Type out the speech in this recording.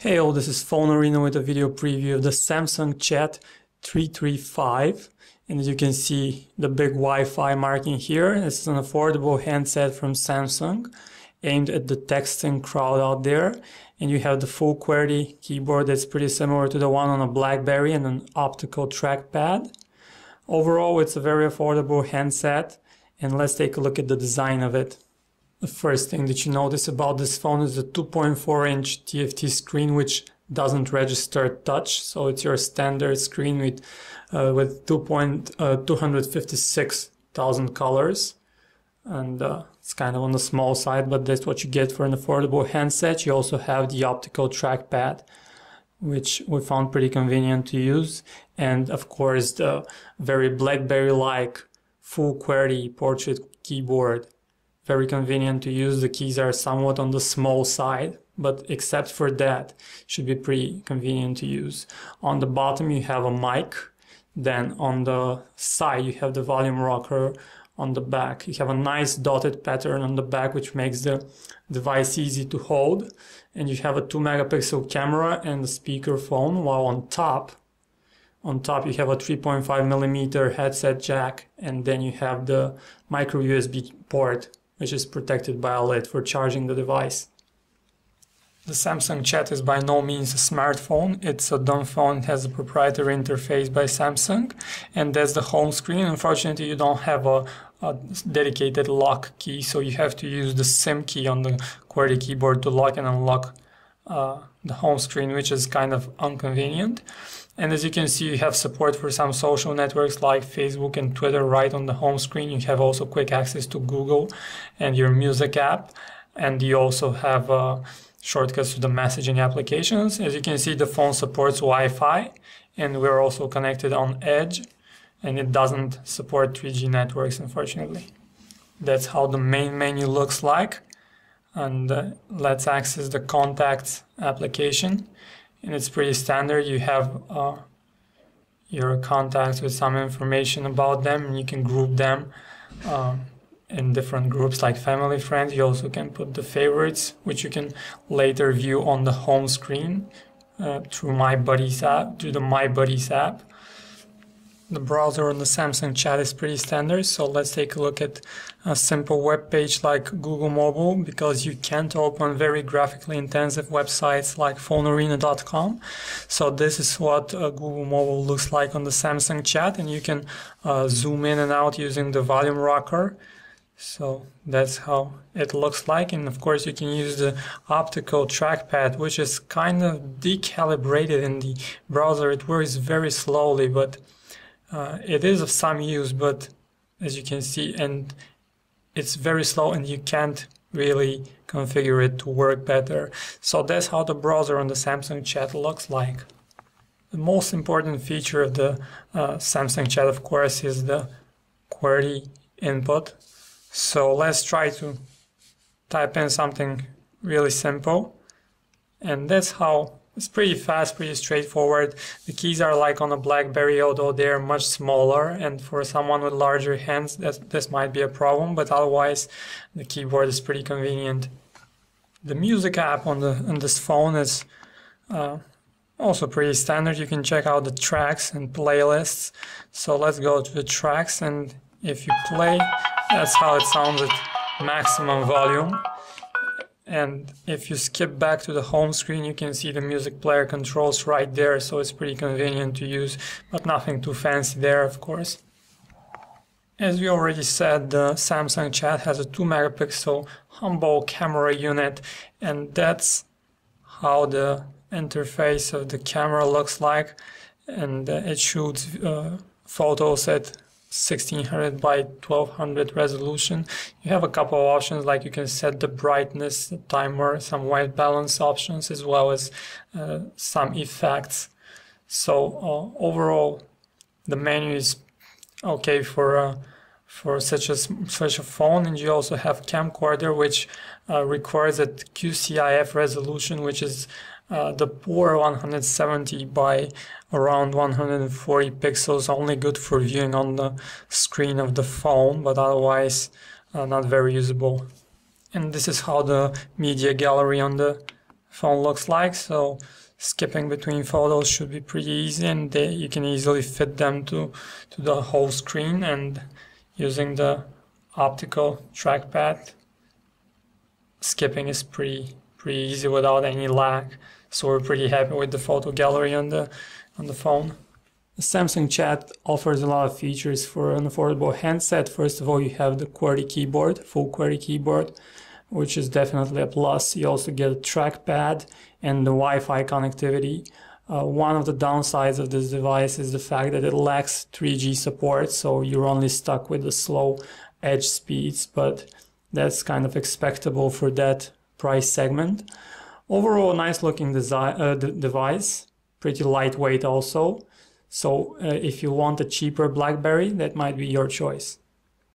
Hey all, this is PhoneArena with a video preview of the Samsung S3350, and as you can see the big Wi-Fi marking here. This is an affordable handset from Samsung aimed at the texting crowd out there, and you have the full QWERTY keyboard that's pretty similar to the one on a BlackBerry and an optical trackpad. Overall, it's a very affordable handset, and let's take a look at the design of it. The first thing that you notice about this phone is the 2.4-inch TFT screen, which doesn't register touch, so it's your standard screen with 256,000 colors, and it's kind of on the small side, but that's what you get for an affordable handset. You also have the optical trackpad, which we found pretty convenient to use, and of course the very BlackBerry-like full QWERTY portrait keyboard. Very convenient to use. The keys are somewhat on the small side, but except for that, should be pretty convenient to use. On the bottom you have a mic, then on the side you have the volume rocker. On the back you have a nice dotted pattern on the back, which makes the device easy to hold, and you have a 2-megapixel camera and a speaker phone, while on top you have a 3.5mm headset jack, and then you have the micro USB port, which is protected by a lid for charging the device. The Samsung Chat is by no means a smartphone. It's a dumb phone. It has a proprietary interface by Samsung, and that's the home screen. Unfortunately, you don't have a dedicated lock key, so you have to use the SIM key on the QWERTY keyboard to lock and unlock the home screen, which is kind of inconvenient. And as you can see, you have support for some social networks like Facebook and Twitter right on the home screen. You have also quick access to Google and your music app, and you also have shortcuts to the messaging applications. As you can see, the phone supports Wi-Fi, and we're also connected on Edge, and it doesn't support 3G networks, unfortunately. That's how the main menu looks like. And let's access the contacts application, and it's pretty standard. You have your contacts with some information about them, and you can group them in different groups like family, friends. You also can put the favorites, which you can later view on the home screen through My Buddies app, through the My Buddies app. The browser on the Samsung Chat is pretty standard, so let's take a look at a simple web page like Google Mobile, because you can't open very graphically intensive websites like PhoneArena.com. So this is what Google Mobile looks like on the Samsung Chat, and you can zoom in and out using the volume rocker. So that's how it looks like, and of course you can use the optical trackpad, which is kind of decalibrated in the browser. It works very slowly, but it is of some use, but as you can see, and it's very slow, and you can't really configure it to work better. So that's how the browser on the Samsung Chat looks like. The most important feature of the Samsung Chat, of course, is the QWERTY input. So let's try to type in something really simple, and that's how. It's pretty fast, pretty straightforward. The keys are like on a BlackBerry, although they're much smaller, and for someone with larger hands, this might be a problem, but otherwise the keyboard is pretty convenient. The music app on this phone is also pretty standard. You can check out the tracks and playlists. So let's go to the tracks, and if you play, that's how it sounds at maximum volume. And if you skip back to the home screen, you can see the music player controls right there, so it's pretty convenient to use, but nothing too fancy there, of course. As we already said, the Samsung Chat has a 2-megapixel humble camera unit, and that's how the interface of the camera looks like, and it shoots photos at 1600 by 1200 resolution. You have a couple of options, like you can set the brightness, the timer, some white balance options, as well as some effects. So overall, the menu is okay for such a phone. And you also have camcorder, which records at QCIF resolution, which is the poor 170 by around 140 pixels, only good for viewing on the screen of the phone, but otherwise not very usable. And this is how the media gallery on the phone looks like. So skipping between photos should be pretty easy, and you can easily fit them to the whole screen. And using the optical trackpad, skipping is pretty easy without any lag. So we're pretty happy with the photo gallery on the phone. The Samsung Chat offers a lot of features for an affordable handset. First of all, you have the QWERTY keyboard, full QWERTY keyboard, which is definitely a plus. You also get a trackpad and the Wi-Fi connectivity. One of the downsides of this device is the fact that it lacks 3G support, so you're only stuck with the slow edge speeds, but that's kind of expectable for that price segment. Overall, a nice looking device, pretty lightweight also. So if you want a cheaper BlackBerry, that might be your choice.